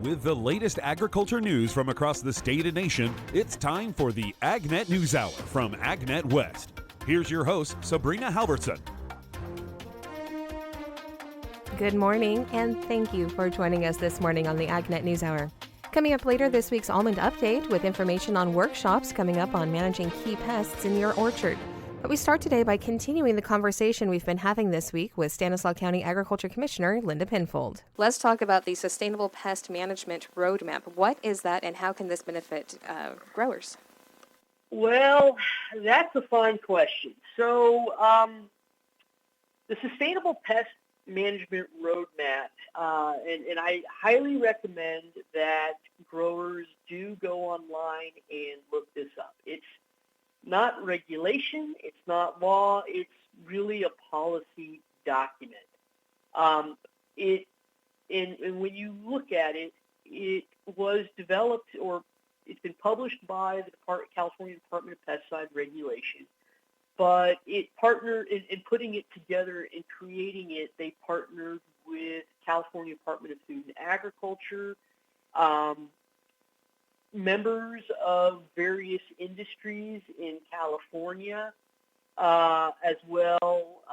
With the latest agriculture news from across the state and nation, it's time for the AgNet News Hour from AgNet West. Here's your host, Sabrina Halvorson. Good morning, and thank you for joining us this morning on the AgNet News Hour. Coming up later, this week's Almond update with information on workshops coming up on managing key pests in your orchard. But we start today by continuing the conversation we've been having this week with Stanislaus County Agriculture Commissioner Linda Pinfold. Let's talk about the Sustainable Pest Management Roadmap. What is that, and how can this benefit growers? Well, that's a fine question. So the Sustainable Pest Management Roadmap, and I highly recommend that growers do go online and look this up. It's not regulation, it's not law, it's really a policy document. And when you look at it, it was developed, or it's been published by the California Department of Pesticide Regulation, but it partnered in putting it together and creating it. They partnered with California Department of Food and Agriculture, members of various industries in California, as well.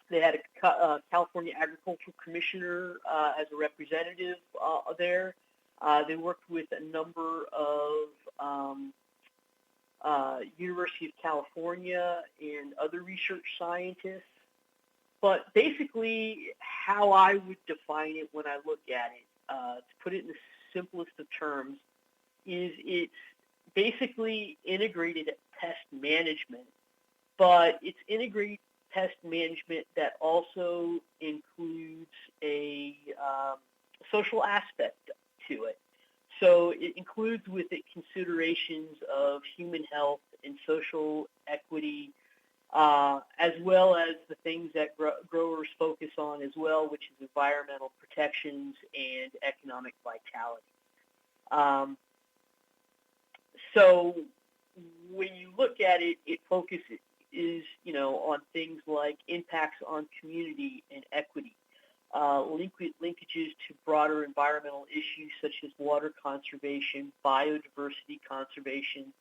They had a California Agricultural Commissioner as a representative there. They worked with a number of University of California and other research scientists. But basically, how I would define it when I look at it, to put it in the simplest of terms, is it's basically integrated pest management, but it's integrated pest management that also includes a social aspect to it. So it includes with it considerations of human health and social equity, as well as the things that growers focus on as well, which is environmental protections and economic vitality. So when you look at it, it focuses on things like impacts on community and equity, linkages to broader environmental issues such as water conservation, biodiversity conservation,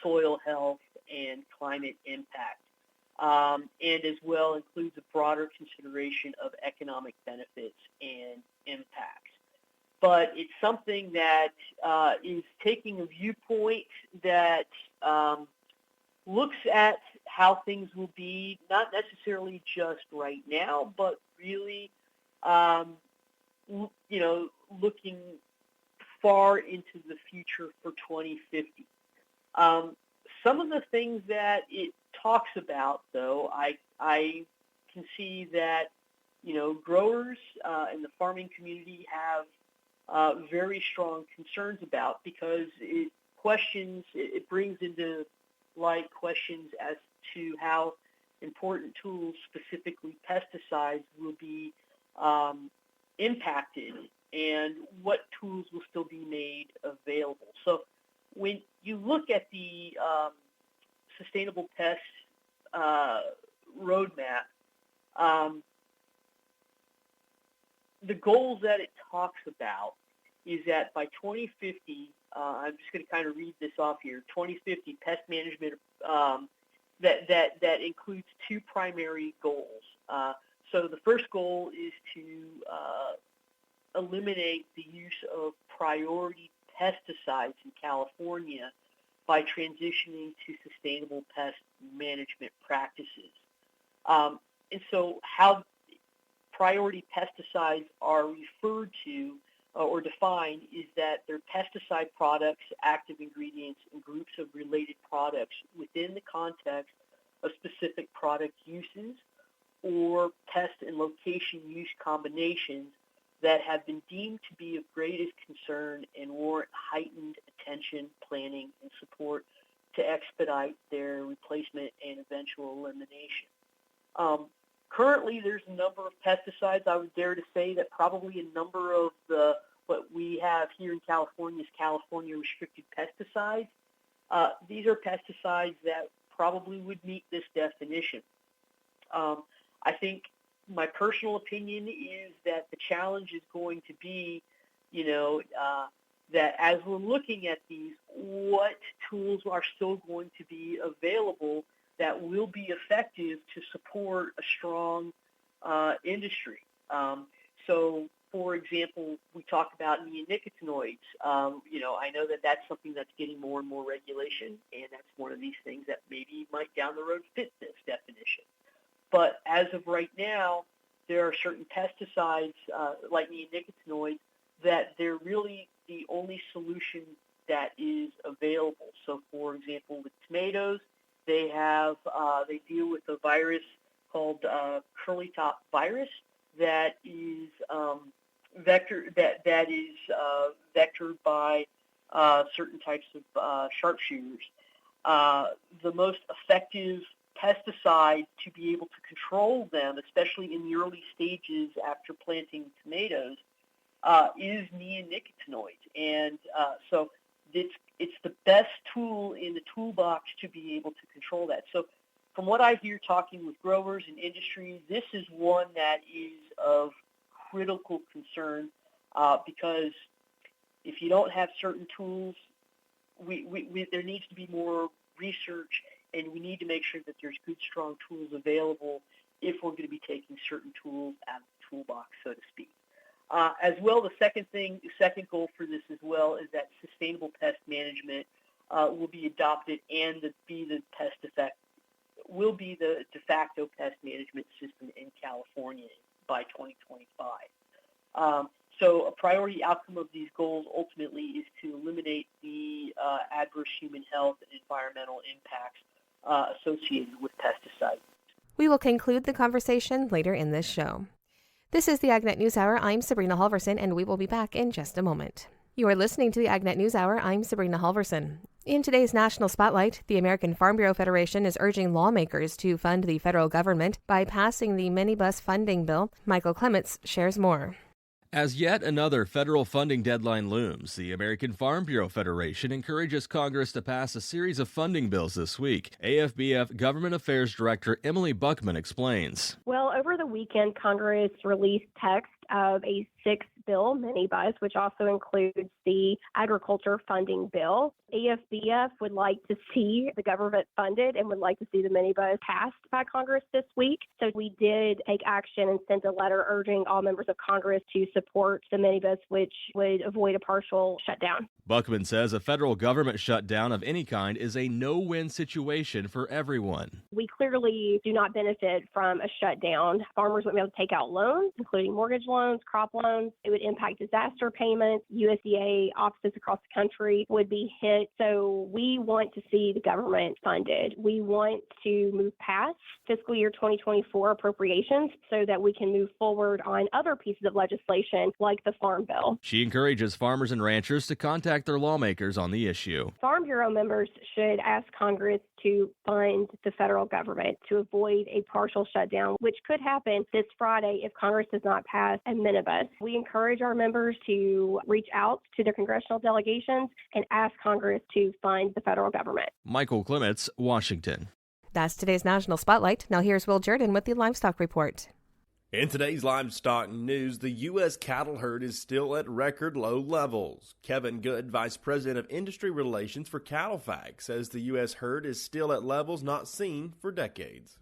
soil health, and climate impact. And as well includes a broader consideration of economic benefits and impacts. But it's something that is taking a viewpoint that looks at how things will be, not necessarily just right now, but really, looking far into the future for 2050. Some of the things that it talks about, though, I can see that, growers in the farming community have very strong concerns about, because it brings into light questions as to how important tools, specifically pesticides, will be impacted and what tools will still be made available. So when you look at the Sustainable Pest Roadmap, the goals that it talks about is that by 2050, I'm just going to kind of read this off here, 2050 pest management, that includes two primary goals. So the first goal is to eliminate the use of priority pesticides in California by transitioning to sustainable pest management practices. And so how priority pesticides are referred to or defined is that they're pesticide products, active ingredients, and groups of related products within the context of specific product uses or pest and location use combinations that have been deemed to be of greatest concern and warrant heightened attention, planning, and support to expedite their replacement and eventual elimination. Currently, there's a number of pesticides. I would dare to say that probably a number of what we have here in California is California restricted pesticides. These are pesticides that probably would meet this definition. I think my personal opinion is that the challenge is going to be that as we're looking at these, what tools are still going to be available that will be effective to support a strong industry. So, for example, we talk about neonicotinoids. I know that that's something that's getting more and more regulation, and that's one of these things that maybe might down the road fit this definition. But as of right now, there are certain pesticides like neonicotinoids that they're really the only solution that is available. So, for example, with tomatoes, they deal with a virus called curly top virus that is vectored by certain types of sharpshooters. The most effective pesticide to be able to control them, especially in the early stages after planting tomatoes, is neonicotinoids, and so it's the best tool in the toolbox to be able to control that. So, from what I hear talking with growers and industry, this is one that is of critical concern because if you don't have certain tools, there needs to be more research, and we need to make sure that there's good, strong tools available if we're going to be taking certain tools out of the toolbox, so to speak. As well, the second goal for this as well is that sustainable pest management will be adopted and be the de facto pest management system in California by 2025. So a priority outcome of these goals ultimately is to eliminate the adverse human health and environmental impacts associated with pesticides. We will conclude the conversation later in this show. This is the AgNet News Hour. I'm Sabrina Halvorson, and we will be back in just a moment. You are listening to the AgNet News Hour. I'm Sabrina Halvorson. In today's National Spotlight, the American Farm Bureau Federation is urging lawmakers to fund the federal government by passing the minibus funding bill. Michael Clements shares more. As yet another federal funding deadline looms, the American Farm Bureau Federation encourages Congress to pass a series of funding bills this week. AFBF Government Affairs Director Emily Buckman explains. Well, over the weekend, Congress released text of a six-bill minibus, which also includes the agriculture funding bill. AFBF would like to see the government funded and would like to see the minibus passed by Congress this week. So we did take action and sent a letter urging all members of Congress to support the minibus, which would avoid a partial shutdown. Buckman says a federal government shutdown of any kind is a no-win situation for everyone. We clearly do not benefit from a shutdown. Farmers wouldn't be able to take out loans, including mortgage loans, crop loans. It would impact disaster payments. USDA offices across the country would be hit. So we want to see the government funded. We want to move past fiscal year 2024 appropriations so that we can move forward on other pieces of legislation like the Farm Bill. She encourages farmers and ranchers to contact their lawmakers on the issue. Farm Bureau members should ask Congress to fund the federal government to avoid a partial shutdown, which could happen this Friday if Congress does not pass a minibus. We encourage our members to reach out to their congressional delegations and ask Congress to fund the federal government. Michael Clements, Washington. That's today's National Spotlight. Now here's Will Jordan with the Livestock Report. In today's livestock news, the U.S. cattle herd is still at record low levels. Kevin Good, Vice President of Industry Relations for CattleFact, says the U.S. herd is still at levels not seen for decades.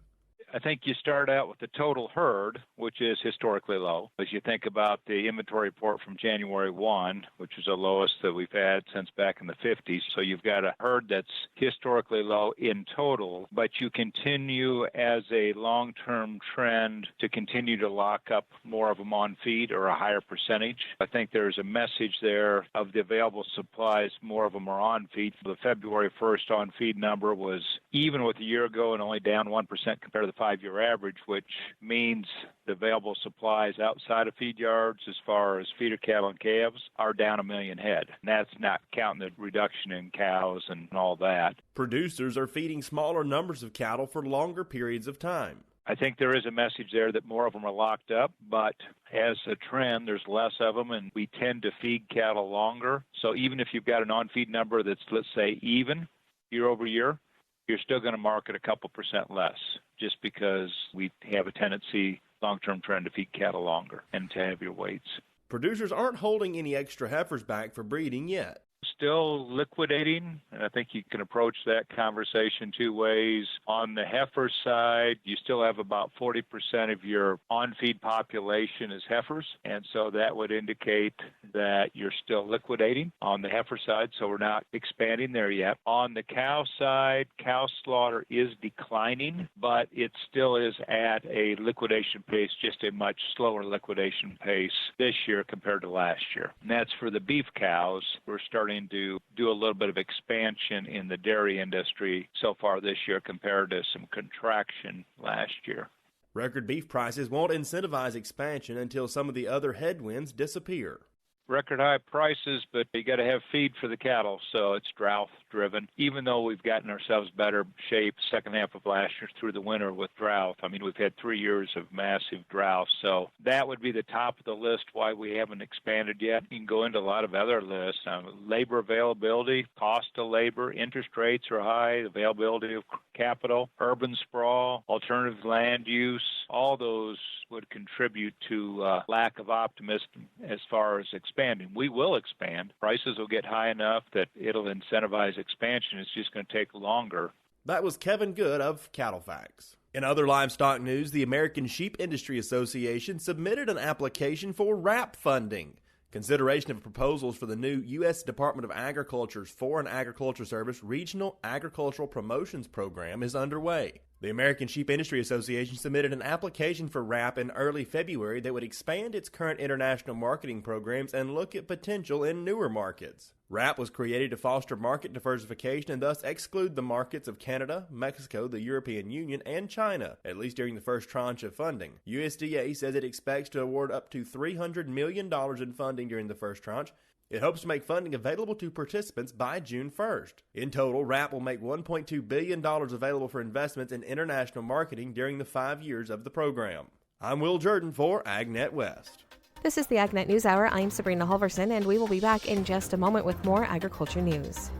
I think you start out with the total herd, which is historically low. As you think about the inventory report from January 1, which is the lowest that we've had since back in the 50s. So you've got a herd that's historically low in total, but you continue as a long-term trend to continue to lock up more of them on feed or a higher percentage. I think there's a message there of the available supplies, more of them are on feed. The February 1st on feed number was even with a year ago and only down 1% compared to the 5-year average, which means the available supplies outside of feed yards as far as feeder cattle and calves are down 1 million head. And that's not counting the reduction in cows and all that. Producers are feeding smaller numbers of cattle for longer periods of time. I think there is a message there that more of them are locked up, but as a trend, there's less of them, and we tend to feed cattle longer. So even if you've got an on-feed number that's, let's say, even year over year, you're still going to market a couple % less just because we have a tendency, long-term trend, to feed cattle longer and to heavier weights. Producers aren't holding any extra heifers back for breeding yet. Still liquidating, and I think you can approach that conversation two ways. On the heifer side, you still have about 40% of your on-feed population is heifers, and so that would indicate that you're still liquidating on the heifer side, so we're not expanding there yet. On the cow side, cow slaughter is declining, but it still is at a liquidation pace, just a much slower liquidation pace this year compared to last year. And that's for the beef cows. We're starting to do a little bit of expansion in the dairy industry so far this year compared to some contraction last year. Record beef prices won't incentivize expansion until some of the other headwinds disappear. Record high prices, but you got to have feed for the cattle, so it's drought driven. Even though we've gotten ourselves better shape second half of last year through the winter with drought. I mean, we've had 3 years of massive drought, so that would be the top of the list why we haven't expanded yet. You can go into a lot of other lists. Labor availability, cost of labor, interest rates are high, availability of capital, urban sprawl, alternative land use, all those would contribute to lack of optimism as far as expanding. We will expand. Prices will get high enough that it'll incentivize expansion. It's just going to take longer. That was Kevin Good of Cattle Facts. In other livestock news, the American Sheep Industry Association submitted an application for RAP funding. Consideration of proposals for the new U.S. Department of Agriculture's Foreign Agriculture Service Regional Agricultural Promotions Program is underway. The American Sheep Industry Association submitted an application for RAP in early February that would expand its current international marketing programs and look at potential in newer markets. RAP was created to foster market diversification and thus exclude the markets of Canada, Mexico, the European Union, and China, at least during the first tranche of funding. USDA says it expects to award up to $300 million in funding during the first tranche. It hopes to make funding available to participants by June 1st. In total, RAP will make $1.2 billion available for investments in international marketing during the 5 years of the program. I'm Will Jordan for AgNet West. This is the AgNet News Hour. I'm Sabrina Halvorson, and we will be back in just a moment with more agriculture news.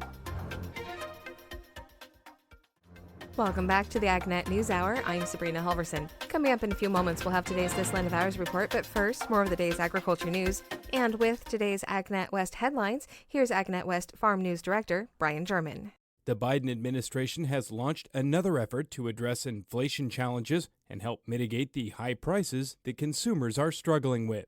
Welcome back to the AgNet News Hour. I'm Sabrina Halvorson. Coming up in a few moments, we'll have today's This Land of Ours report, but first, more of the day's agriculture news. And with today's AgNet West headlines, here's AgNet West Farm News Director Brian German. The Biden administration has launched another effort to address inflation challenges and help mitigate the high prices that consumers are struggling with.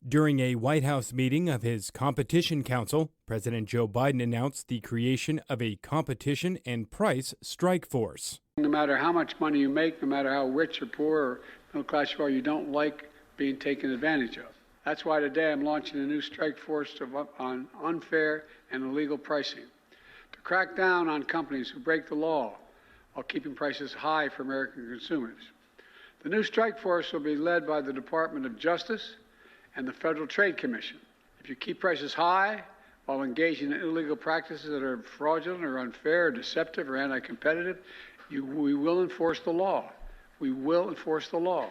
During a White House meeting of his Competition Council, President Joe Biden announced the creation of a competition and price strike force. No matter how much money you make, no matter how rich or poor or middle class you are, you don't like being taken advantage of. That's why today I'm launching a new strike force on unfair and illegal pricing to crack down on companies who break the law while keeping prices high for American consumers. The new strike force will be led by the Department of Justice and the Federal Trade Commission. If you keep prices high while engaging in illegal practices that are fraudulent or unfair or deceptive or anti-competitive, we will enforce the law. We will enforce the law.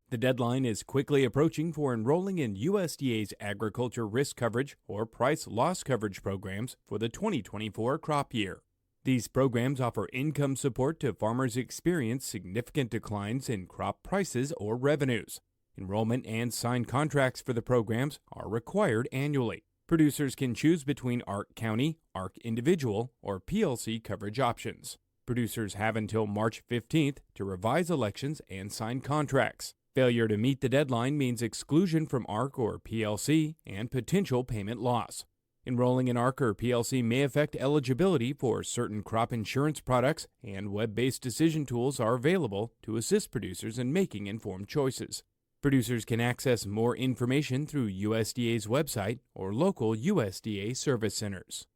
The deadline is quickly approaching for enrolling in USDA's Agriculture Risk Coverage or Price Loss Coverage programs for the 2024 crop year. These programs offer income support to farmers who experience significant declines in crop prices or revenues. Enrollment and signed contracts for the programs are required annually. Producers can choose between ARC County, ARC Individual, or PLC coverage options. Producers have until March 15th to revise elections and sign contracts. Failure to meet the deadline means exclusion from ARC or PLC and potential payment loss. Enrolling in ARC or PLC may affect eligibility for certain crop insurance products, and web-based decision tools are available to assist producers in making informed choices. Producers can access more information through USDA's website or local USDA service centers.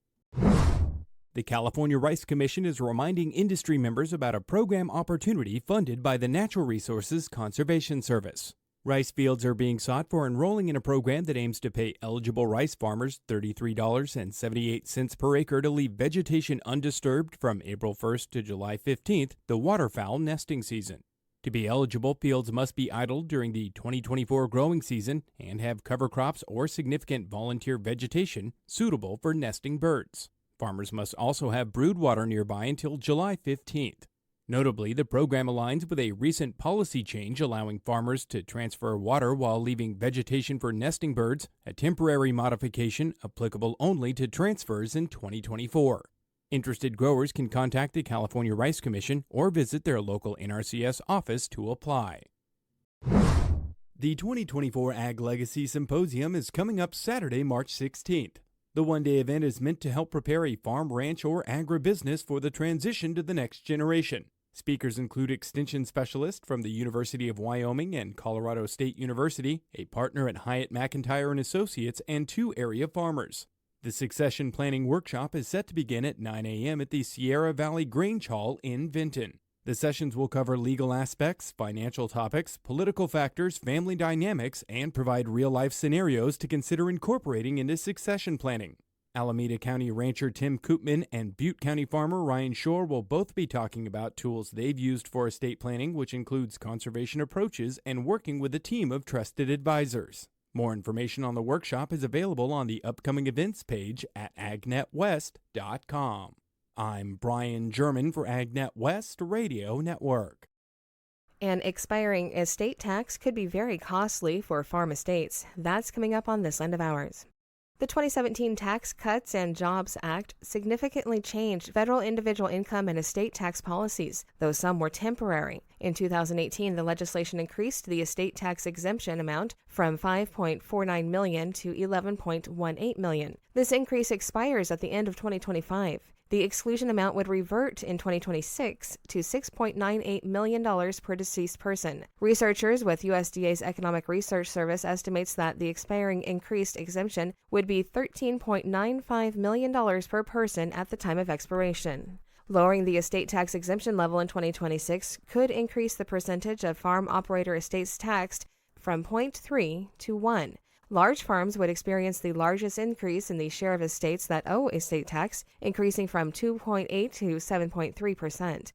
The California Rice Commission is reminding industry members about a program opportunity funded by the Natural Resources Conservation Service. Rice fields are being sought for enrolling in a program that aims to pay eligible rice farmers $33.78 per acre to leave vegetation undisturbed from April 1st to July 15th, the waterfowl nesting season. To be eligible, fields must be idled during the 2024 growing season and have cover crops or significant volunteer vegetation suitable for nesting birds. Farmers must also have brood water nearby until July 15th. Notably, the program aligns with a recent policy change allowing farmers to transfer water while leaving vegetation for nesting birds, a temporary modification applicable only to transfers in 2024. Interested growers can contact the California Rice Commission or visit their local NRCS office to apply. The 2024 Ag Legacy Symposium is coming up Saturday, March 16th. The one-day event is meant to help prepare a farm, ranch, or agribusiness for the transition to the next generation. Speakers include extension specialists from the University of Wyoming and Colorado State University, a partner at Hyatt McIntyre & Associates, and 2 area farmers. The succession planning workshop is set to begin at 9 a.m. at the Sierra Valley Grange Hall in Vinton. The sessions will cover legal aspects, financial topics, political factors, family dynamics, and provide real-life scenarios to consider incorporating into succession planning. Alameda County rancher Tim Koopman and Butte County farmer Ryan Shore will both be talking about tools they've used for estate planning, which includes conservation approaches and working with a team of trusted advisors. More information on the workshop is available on the upcoming events page at agnetwest.com. I'm Brian German for AgNet West Radio Network. An expiring estate tax could be very costly for farm estates. That's coming up on this end of ours. The 2017 Tax Cuts and Jobs Act significantly changed federal individual income and estate tax policies, though some were temporary. In 2018, the legislation increased the estate tax exemption amount from $5.49 million to $11.18 million. This increase expires at the end of 2025. The exclusion amount would revert in 2026 to $6.98 million per deceased person. Researchers with USDA's Economic Research Service estimates that the expiring increased exemption would be $13.95 million per person at the time of expiration. Lowering the estate tax exemption level in 2026 could increase the percentage of farm operator estates taxed from 0.3 to 1. Large farms would experience the largest increase in the share of estates that owe estate tax, increasing from 2.8 to 7.3%.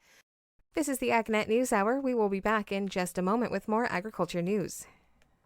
This is the AgNet News Hour. We will be back in just a moment with more agriculture news.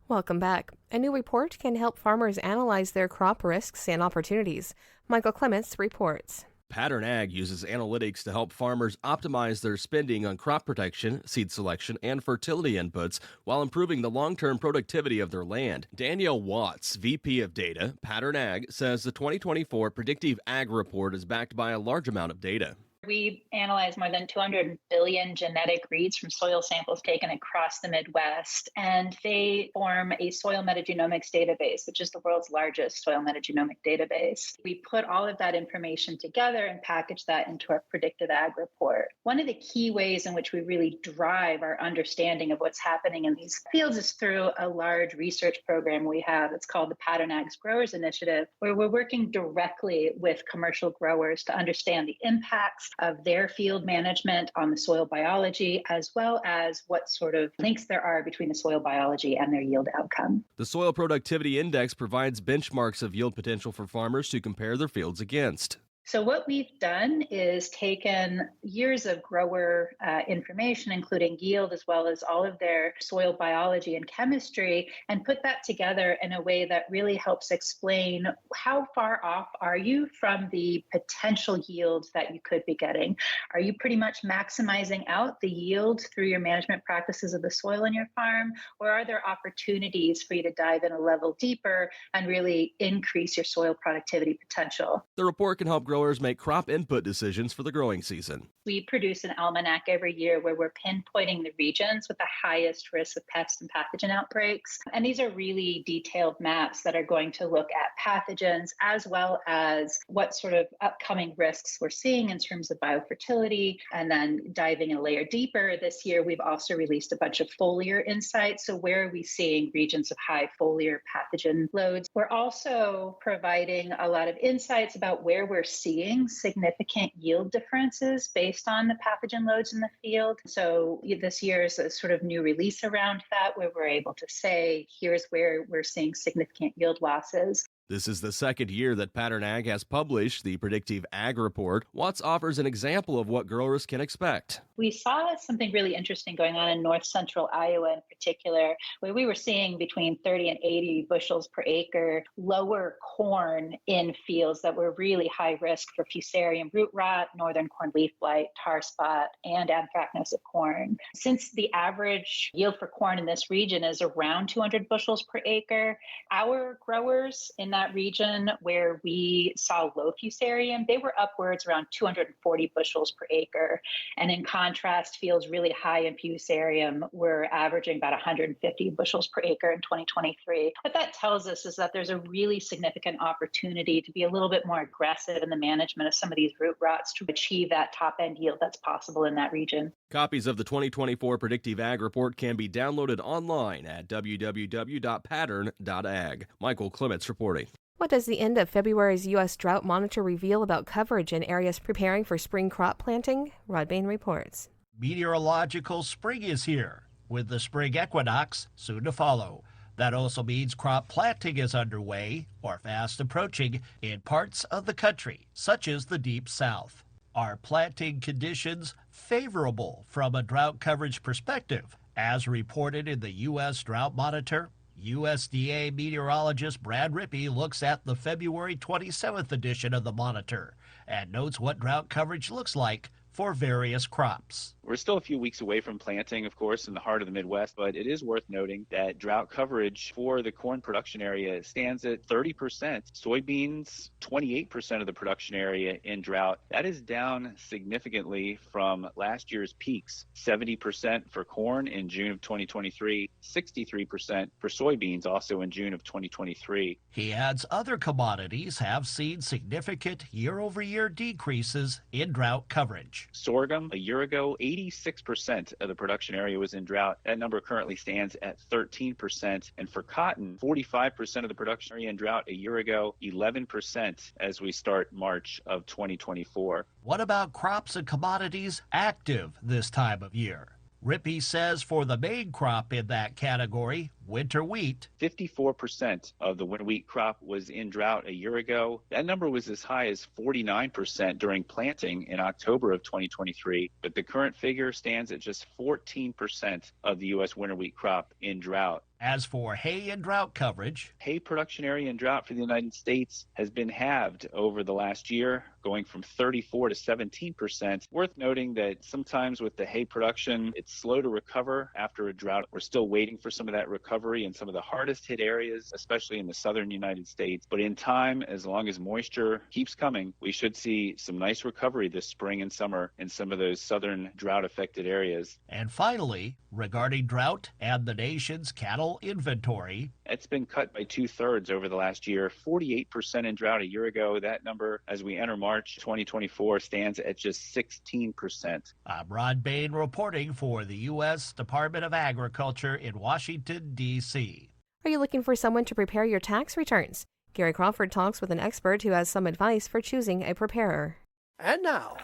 Welcome back. A new report can help farmers analyze their crop risks and opportunities. Michael Clements reports. Pattern Ag uses analytics to help farmers optimize their spending on crop protection, seed selection, and fertility inputs while improving the long-term productivity of their land. Danielle Watts, VP of Data, Pattern Ag, says the 2024 Predictive Ag Report is backed by a large amount of data. We analyzed more than 200 billion genetic reads from soil samples taken across the Midwest, and they form a soil metagenomics database, which is the world's largest soil metagenomic database. We put all of that information together and package that into our Predictive Ag Report. One of the key ways in which we really drive our understanding of what's happening in these fields is through a large research program we have. It's called the Pattern Ag's Growers Initiative, where we're working directly with commercial growers to understand the impacts of their field management on the soil biology, as well as what sort of links there are between the soil biology and their yield outcome. The Soil Productivity Index provides benchmarks of yield potential for farmers to compare their fields against. So what we've done is taken years of grower information, including yield, as well as all of their soil biology and chemistry, and put that together in a way that really helps explain how far off are you from the potential yields that you could be getting. Are you pretty much maximizing out the yield through your management practices of the soil in your farm, or are there opportunities for you to dive in a level deeper and really increase your soil productivity potential? The report can help growers make crop input decisions for the growing season. We produce an almanac every year where we're pinpointing the regions with the highest risk of pest and pathogen outbreaks. And these are really detailed maps that are going to look at pathogens as well as what sort of upcoming risks we're seeing in terms of biofertility. And then diving a layer deeper, this year we've also released a bunch of foliar insights. So where are we seeing regions of high foliar pathogen loads? We're also providing a lot of insights about where we're seeing significant yield differences based on the pathogen loads in the field. So this year is a sort of new release around that, where we're able to say, here's where we're seeing significant yield losses. This is the second year that Pattern Ag has published the Predictive Ag Report. Watts offers an example of what growers can expect. We saw something really interesting going on in north central Iowa in particular, where we were seeing between 30 and 80 bushels per acre lower corn in fields that were really high risk for fusarium root rot, northern corn leaf blight, tar spot, and anthracnose of corn. Since the average yield for corn in this region is around 200 bushels per acre, our growers in that region where we saw low fusarium, they were upwards around 240 bushels per acre. And in contrast, fields really high in fusarium were averaging about 150 bushels per acre in 2023. What that tells us is that there's a really significant opportunity to be a little bit more aggressive in the management of some of these root rots to achieve that top end yield that's possible in that region. Copies of the 2024 Predictive Ag Report can be downloaded online at www.pattern.ag. Michael Clements reporting. What does the end of February's U.S. Drought Monitor reveal about coverage in areas preparing for spring crop planting? Rod Bain reports. Meteorological spring is here, with the spring equinox soon to follow. That also means crop planting is underway or fast approaching in parts of the country, such as the Deep South. Are planting conditions favorable from a drought coverage perspective? As reported in the U.S. Drought Monitor, USDA meteorologist Brad Rippey looks at the February 27th edition of the Monitor and notes what drought coverage looks like for various crops. We're still a few weeks away from planting, of course, in the heart of the Midwest, but it is worth noting that drought coverage for the corn production area stands at 30%. Soybeans, 28% of the production area in drought. That is down significantly from last year's peaks. 70% for corn in June of 2023, 63% for soybeans also in June of 2023. He adds other commodities have seen significant year-over-year decreases in drought coverage. Sorghum, a year ago, 86% of the production area was in drought. That number currently stands at 13%. And for cotton, 45% of the production area in drought a year ago, 11% as we start March of 2024. What about crops and commodities active this time of year? Rippey says for the main crop in that category, winter wheat, 54% of the winter wheat crop was in drought a year ago. That number was as high as 49% during planting in October of 2023, but the current figure stands at just 14% of the U.S. winter wheat crop in drought. As for hay and drought coverage, hay production area in drought for the United States has been halved over the last year, going from 34 to 17%. Worth noting that sometimes with the hay production, it's slow to recover after a drought. We're still waiting for some of that recovery in some of the hardest hit areas, especially in the southern United States. But in time, as long as moisture keeps coming, we should see some nice recovery this spring and summer in some of those southern drought affected areas. And finally, regarding drought and the nation's cattle inventory, it's been cut by 2/3 over the last year, 48% in drought a year ago. That number, as we enter March 2024, stands at just 16%. I'm Rod Bain reporting for the U.S. Department of Agriculture in Washington, D.C. Are you looking for someone to prepare your tax returns? Gary Crawford talks with an expert who has some advice for choosing a preparer. And now,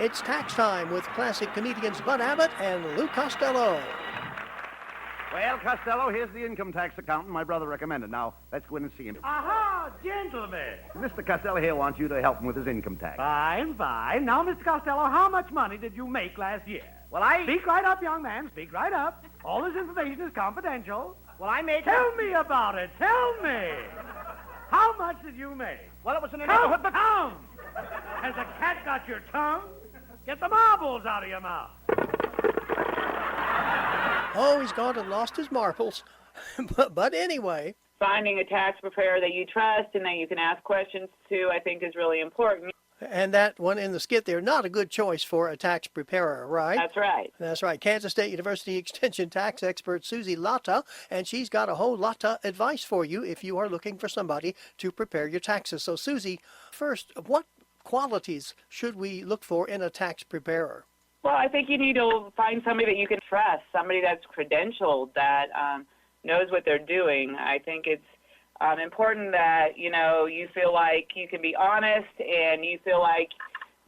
it's tax time with classic comedians Bud Abbott and Lou Costello. Well, Costello, here's the income tax accountant my brother recommended. Now, let's go in and see him. Aha, gentlemen. Mr. Costello here wants you to help him with his income tax. Fine, fine. Now, Mr. Costello, how much money did you make last year? Well, I... Speak right up, young man. Speak right up. All this information is confidential. Well, I made... Tell me about it. Tell me. How much did you make? Well, it was in the Come, neighborhood... tongue. Has a cat got your tongue? Get the marbles out of your mouth. Oh, he's gone and lost his marbles. But anyway. Finding a tax preparer that you trust and that you can ask questions to, I think, is really important. And that one in the skit there, not a good choice for a tax preparer, right? That's right. That's right. Kansas State University Extension tax expert Susie Latta, and she's got a whole lot of advice for you if you are looking for somebody to prepare your taxes. So, Susie, first, what qualities should we look for in a tax preparer? Well, I think you need to find somebody that you can trust, somebody that's credentialed, that knows what they're doing. I think it's important that, you feel like you can be honest and you feel like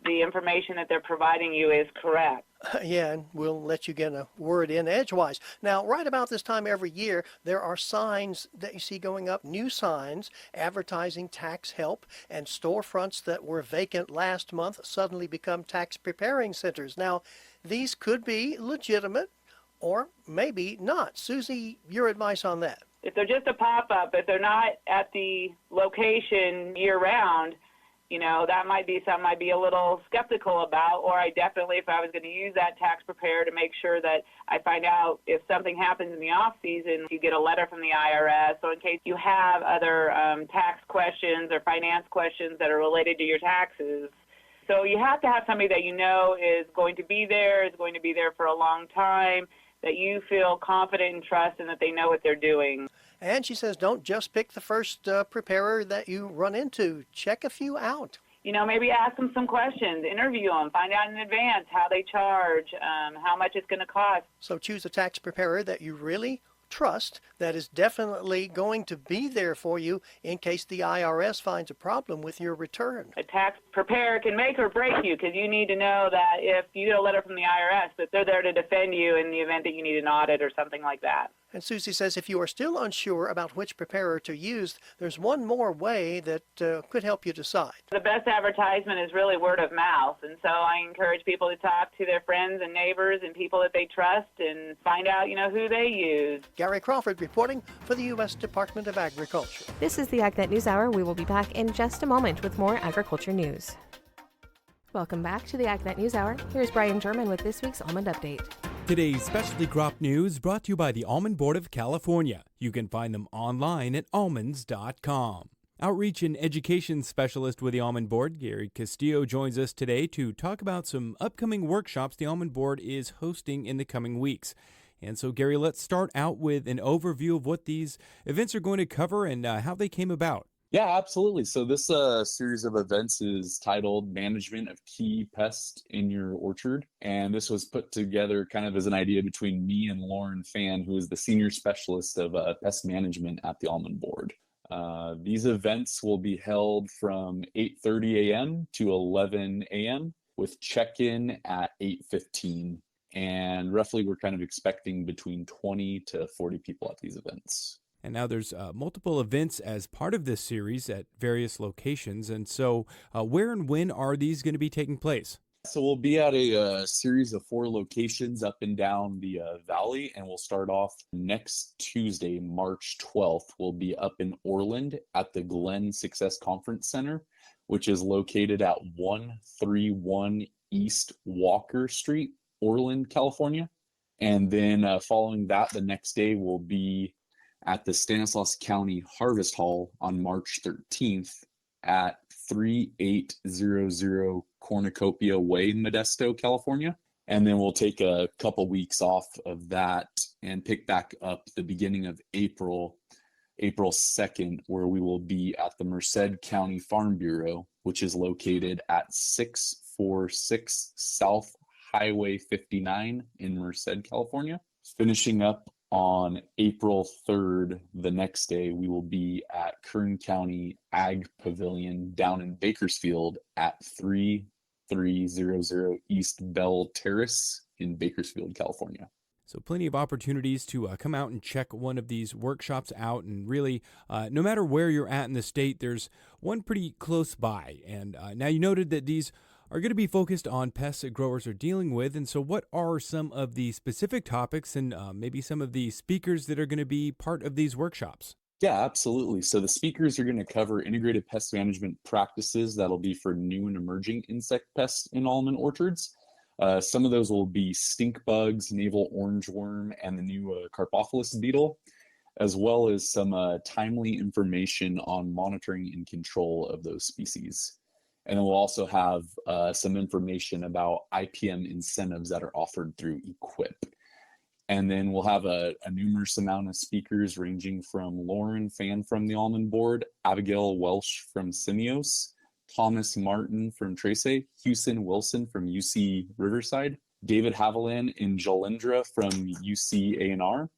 the information that they're providing you is correct. Yeah, and we'll let you get a word in edgewise. Now, right about this time every year, there are signs that you see going up, new signs advertising tax help, and storefronts that were vacant last month suddenly become tax preparing centers. Now, these could be legitimate or maybe not. Susie, your advice on that? If they're just a pop-up, if they're not at the location year-round, that might be something I'd be a little skeptical about, or I definitely, if I was going to use that tax preparer, to make sure that I find out if something happens in the off-season, you get a letter from the IRS, so in case you have other tax questions or finance questions that are related to your taxes. So you have to have somebody that is going to be there, is going to be there for a long time, that you feel confident and trust and that they know what they're doing. And she says don't just pick the first preparer that you run into. Check a few out. Maybe ask them some questions, interview them, find out in advance how they charge, how much it's going to cost. So choose a tax preparer that you really trust, that is definitely going to be there for you in case the IRS finds a problem with your return. A tax preparer can make or break you, because you need to know that if you get a letter from the IRS, that they're there to defend you in the event that you need an audit or something like that. And Susie says if you are still unsure about which preparer to use, there's one more way that could help you decide. The best advertisement is really word of mouth, and so I encourage people to talk to their friends and neighbors and people that they trust and find out, who they use. Gary Crawford reporting for the U.S. Department of Agriculture. This is the AgNet News Hour. We will be back in just a moment with more agriculture news. Welcome back to the AgNet News Hour. Here's Brian German with this week's Almond Update. Today's specialty crop news brought to you by the Almond Board of California. You can find them online at almonds.com. Outreach and education specialist with the Almond Board, Gary Castillo, joins us today to talk about some upcoming workshops the Almond Board is hosting in the coming weeks. And so, Gary, let's start out with an overview of what these events are going to cover and how they came about. Yeah, absolutely. So this series of events is titled Management of Key Pests in Your Orchard. And this was put together kind of as an idea between me and Lauren Fan, who is the senior specialist of pest management at the Almond Board. These events will be held from 8:30 a.m. to 11 a.m. with check-in at 8:15. And roughly we're kind of expecting between 20 to 40 people at these events. And now there's multiple events as part of this series at various locations. And so where and when are these going to be taking place? So we'll be at a series of 4 locations up and down the valley. And we'll start off next Tuesday, March 12th. We'll be up in Orland at the Glen Success Conference Center, which is located at 131 East Walker Street, Orland, California. And then following that, the next day will be at the Stanislaus County Harvest Hall on March 13th at 3800 Cornucopia Way, Modesto, California. And then we'll take a couple weeks off of that and pick back up the beginning of April 2nd, where we will be at the Merced County Farm Bureau, which is located at 646 South Highway 59 in Merced, California. Finishing up on April 3rd, the next day, we will be at Kern County Ag Pavilion down in Bakersfield at 3300 East Bell Terrace in Bakersfield, California. So plenty of opportunities to come out and check one of these workshops out. And really, no matter where you're at in the state, there's one pretty close by. And now you noted that these are going to be focused on pests that growers are dealing with. And so what are some of the specific topics and maybe some of the speakers that are going to be part of these workshops? Yeah, absolutely. So the speakers are going to cover integrated pest management practices that'll be for new and emerging insect pests in almond orchards. Some of those will be stink bugs, navel orangeworm, and the new Carpophilus beetle, as well as some timely information on monitoring and control of those species. And then we'll also have some information about IPM incentives that are offered through EQIP. And then we'll have a numerous amount of speakers ranging from Lauren Fan from the Almond Board, Abigail Welsh from Simios, Thomas Martin from Trace, Houston Wilson from UC Riverside, David Haviland and Jalindra from UC A&R,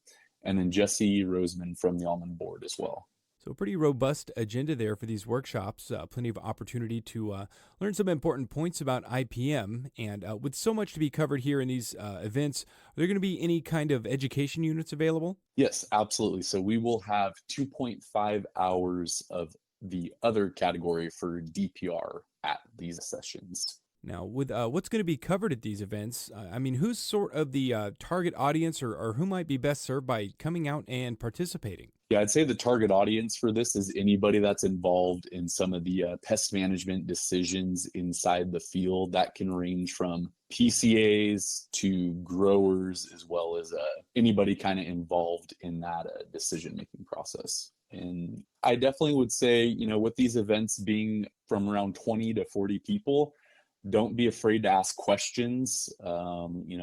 and then Jesse Roseman from the Almond Board as well. So a pretty robust agenda there for these workshops. Plenty of opportunity to learn some important points about IPM. And with so much to be covered here in these events, are there going to be any kind of education units available? Yes, absolutely. So we will have 2.5 hours of the other category for DPR at these sessions. Now, with what's going to be covered at these events, who's sort of the target audience or who might be best served by coming out and participating? Yeah, I'd say the target audience for this is anybody that's involved in some of the pest management decisions inside the field. That can range from PCAs to growers, as well as anybody kind of involved in that decision-making process. And I definitely would say, with these events being from around 20 to 40 people, don't be afraid to ask questions.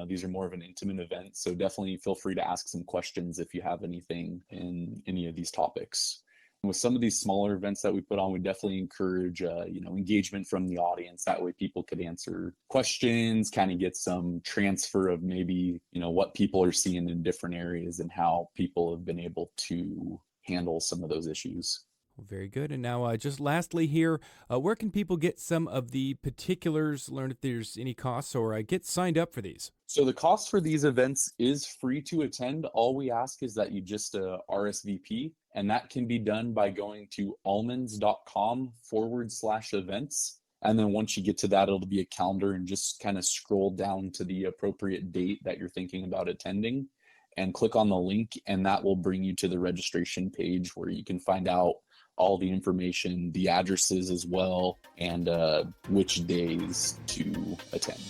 These are more of an intimate event, so definitely feel free to ask some questions if you have anything in any of these topics. And with some of these smaller events that we put on, we definitely encourage, engagement from the audience. That way people could answer questions, kind of get some transfer of maybe, what people are seeing in different areas and how people have been able to handle some of those issues. Very good. And now, just lastly here, where can people get some of the particulars, learn if there's any costs, or get signed up for these? So the cost for these events is free to attend. All we ask is that you just RSVP, and that can be done by going to almonds.com/events. And then once you get to that, it'll be a calendar, and just kind of scroll down to the appropriate date that you're thinking about attending and click on the link, and that will bring you to the registration page where you can find out all the information, the addresses as well, and which days to attend.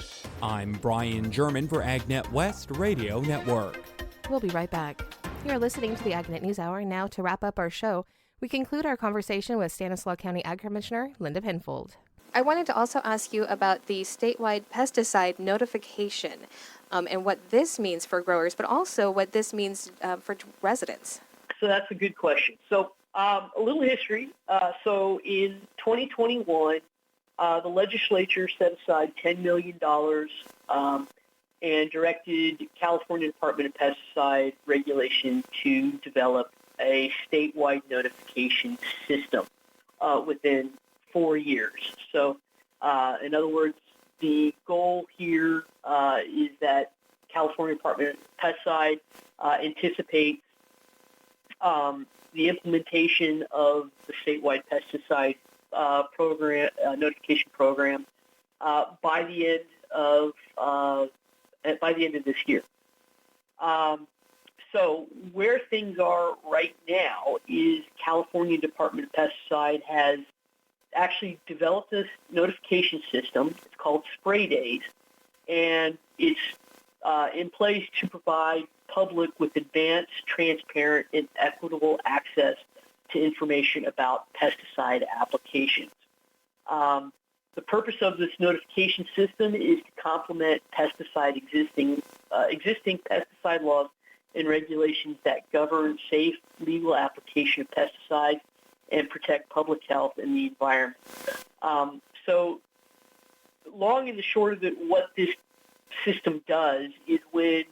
I'm Brian German for AgNet West Radio Network. We'll be right back. You're listening to the AgNet News Hour. Now, to wrap up our show, we conclude our conversation with Stanislaus County Ag Commissioner Linda Penfold. I wanted to also ask you about the statewide pesticide notification and what this means for growers, but also what this means for residents. So that's a good question. So a little history. So in 2021, the legislature set aside $10 million and directed California Department of Pesticide Regulation to develop a statewide notification system within 4 years. So in other words, the goal here is that California Department of Pesticide anticipates the implementation of the statewide pesticide program notification program by the end of this year. So where things are right now is California Department of Pesticide has actually developed this notification system. It's called Spray Days, and it's in place to provide public with advanced, transparent, and equitable access to information about pesticide applications. The purpose of this notification system is to complement existing pesticide laws and regulations that govern safe, legal application of pesticides and protect public health and the environment. So long and the short of it, what this system does is when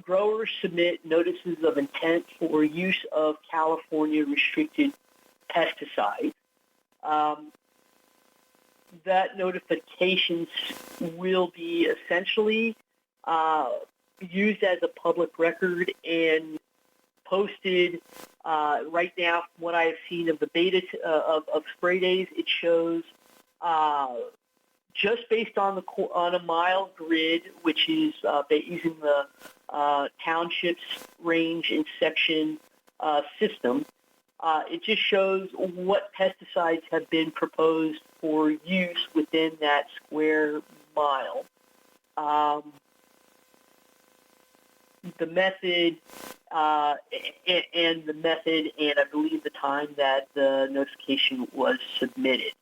growers submit notices of intent for use of California restricted pesticides, that notifications will be essentially used as a public record and posted. Right now, from what I have seen of the beta of Spray Days, it shows just based on a mile grid, which is using the townships range and section system. It just shows what pesticides have been proposed for use within that square mile. The method and I believe the time that the notification was submitted.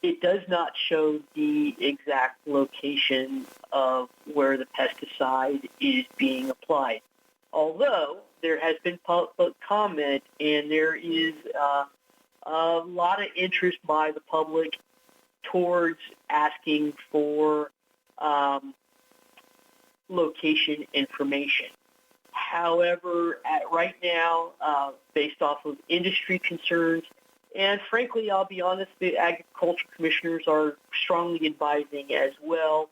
It does not show the exact location of where the pesticide is being applied. Although there has been public comment and there is a lot of interest by the public towards asking for location information. However, right now, based off of industry concerns, and frankly, I'll be honest, the agriculture commissioners are strongly advising as well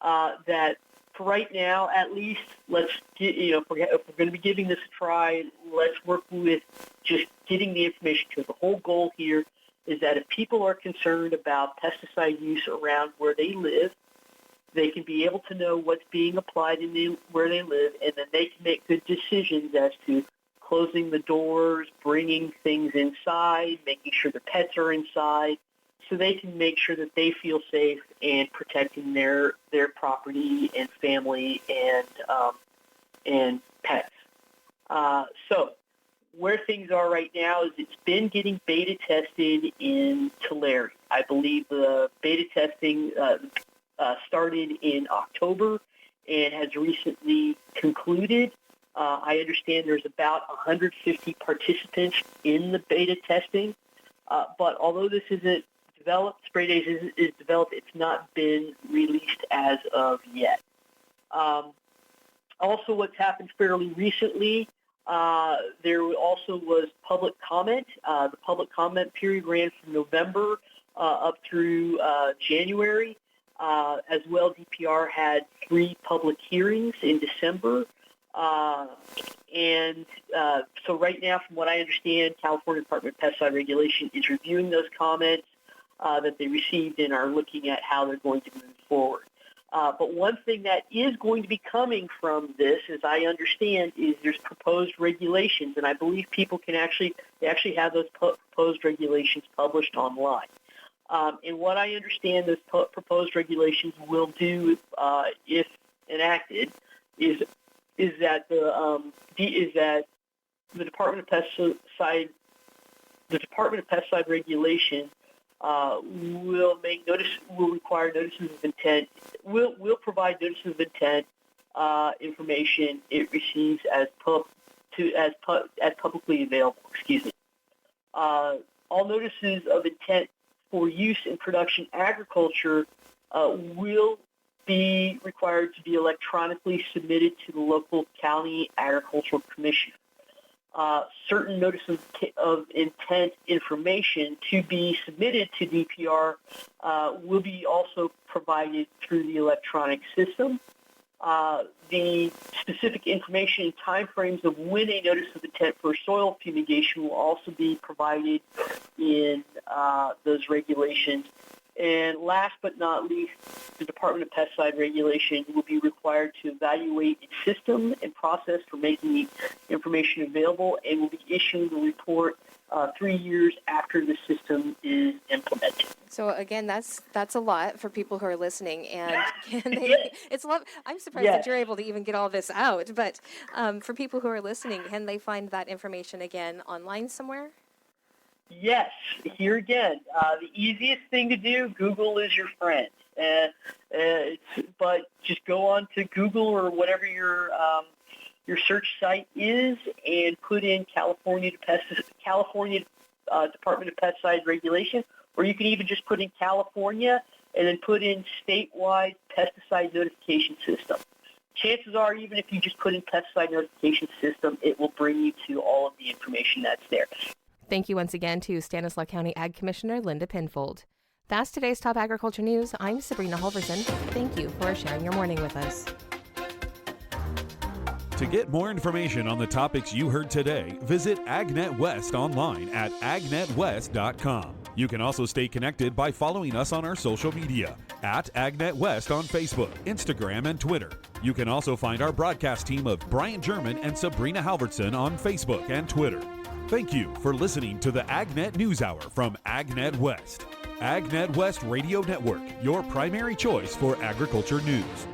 that for right now, at least, let's get, if we're going to be giving this a try, let's work with just getting the information, because the whole goal here is that if people are concerned about pesticide use around where they live, they can be able to know what's being applied where they live, and then they can make good decisions as to closing the doors, bringing things inside, making sure the pets are inside, so they can make sure that they feel safe and protecting their property and family and pets. So where things are right now is it's been getting beta tested in Tulare. I believe the beta testing started in October and has recently concluded. I understand there's about 150 participants in the beta testing, but although this isn't developed, spray days is developed, it's not been released as of yet. Also, what's happened fairly recently, there also was public comment. The public comment period ran from November up through January. As well, DPR had 3 public hearings in December. So right now, from what I understand, California Department of Pesticide Regulation is reviewing those comments that they received and are looking at how they're going to move forward. But one thing that is going to be coming from this, as I understand, is there's proposed regulations, and I believe people can actually have those proposed regulations published online. And what I understand those proposed regulations will do, if enacted, is that the Department of Pesticide Regulation will require notices of intent. Will provide notices of intent information it receives as publicly available. Excuse me. All notices of intent for use in production agriculture will be required to be electronically submitted to the local county agricultural commissioner. Certain notices of intent information to be submitted to DPR will be also provided through the electronic system. The specific information and timeframes of when a notice of intent for soil fumigation will also be provided in those regulations. And last but not least, the Department of Pesticide Regulation will be required to evaluate its system and process for making the information available, and will be issuing the report 3 years after the system is implemented. So again, that's a lot for people who are listening, and it's a lot. I'm surprised that you're able to even get all this out. But for people who are listening, can they find that information again online somewhere? Yes. Here again, the easiest thing to do, Google is your friend. But just go on to Google or whatever your search site is, and put in California Department of Pesticide Regulation, or you can even just put in California and then put in statewide pesticide notification system. Chances are, even if you just put in pesticide notification system, it will bring you to all of the information that's there. Thank you once again to Stanislaus County Ag Commissioner Linda Penfold. That's today's top agriculture news. I'm Sabrina Halvorson. Thank you for sharing your morning with us. To get more information on the topics you heard today, visit AgNet West online at agnetwest.com. You can also stay connected by following us on our social media at AgNet West on Facebook, Instagram, and Twitter. You can also find our broadcast team of Brian German and Sabrina Halvorson on Facebook and Twitter. Thank you for listening to the AgNet News Hour from AgNet West. AgNet West Radio Network, your primary choice for agriculture news.